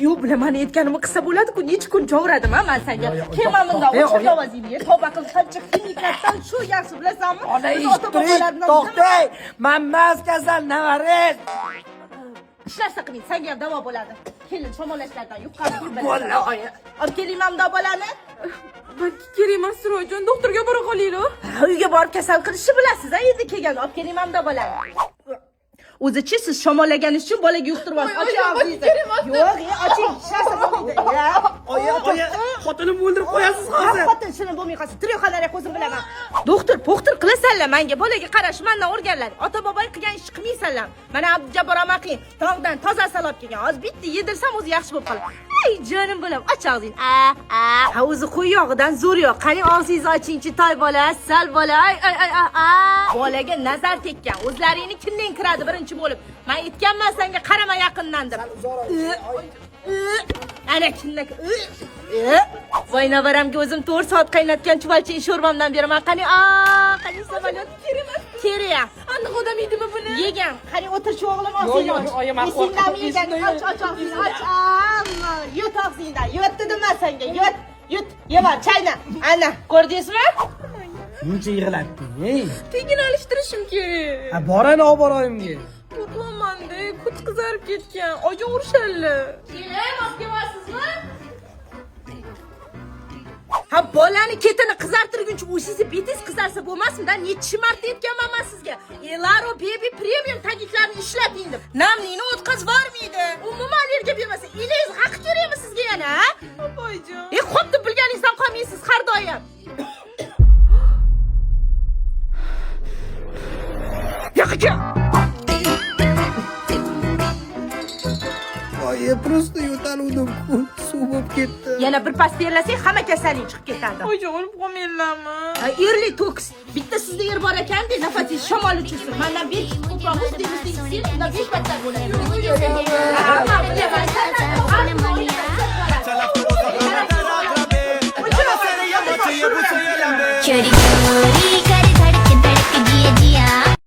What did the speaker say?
Yo'q, bilaman aytganimni qilsa bo'ladi-ku, necha kun jovradim-a men senga. Kemamda o'chib ovozingni, tavba qil, qancha klinikatdan shu yaxshi bilasanmi? Ona eshittiring, to'xtang. Men mas kasal navaris. Ishlarsa qiling, senga ham davo bo'ladi. Kelin shamollashlardan yuqqan bir Vallahi. Olib keling ham davolani. Balki kerak emas Siroyjon, doktorga bora qolaylik. Uyga borib kasal qilishni bilasiz-a, endi kelgan olib keling ham davolani. O'zichi siz shamollaganingiz uchun bolaga yuqtiryapsiz. Oching og'zingizni. Yo'q, oching. Ishlarsa bo'lmaydi. Oya, xotinim o'ldirib qo'yasiz hozir. Xotin shuni bo'lmay qolsa, tirik o'zim bilaman. Doktor qilasanlar menga, bolaga qarash mendan o'rganlar. Ota-boboy qilgan ish qilmaysanlar. Mana Abdujabbor amaqing tog'dan toza salab kelgan. Hozir bitta yedirsam o'zi yaxshi bo'lib qoladi. Ey jonim bolam, och og'zingni. Ha, o'zi qo'y yog'idan zo'r yo'q. Qani og'zingizni ochingchi, toy bola, sal bola. Bolaga nazar tekkan. O'zlaringni kimdan kiradi birinchi bo'lib. Men aytganman senga qarama yaqindan deb. Ana kimdan? Voy navaramga o'zim 4 soat qaynatgan chuvalcha sho'rvamdan beraman. Qani, qani samolyot kerak. Aniq odam yeydimi buni? Yegan. Qani o'tirchi o'g'lim og'zingni och. Yo'q, oyi, men qo'rqib. Och. Yut og'zingdan. Yut dedim men senga. Yut. Yema, chayna. Ana, ko'rdingizmi? Buncha yig'latding. Tegin alishtirishim kerak. Ha, borani olib boraymga. Yo'qlamanda, ko'z qizarib ketgan. Ojon urishadi. Keling, olib kelmasizmi? Ha, bolani ketini qizartirguncha o'zingizni betingiz qizarsa bo'lmasmi-da? Necha marta aytganman men sizga. Elaro baby premium tagiklarni ishlating deb. Namlikni o'tkazib bormaydi. Umuman allergiya bermasa, ilingiz haqi kerakmi sizga yana, ha? Opajon. Xo'p deb bilganingizdan qolmaysiz har doim. Yo'q-ku. Oyi, prosta yo'taluvdim. Suv bo'lib ketdi. Yana bir pas terlasak, hamma kasallik chiqib ketadi. Ojon, o'lib qolmaylarmi? Erli toks. Bitta sizda yer bor ekan-da, nafasingiz shamol uchirsin. Mendan 5 ko'proq mustaqillik sen, undan 5 battar bo'ladi. Quiero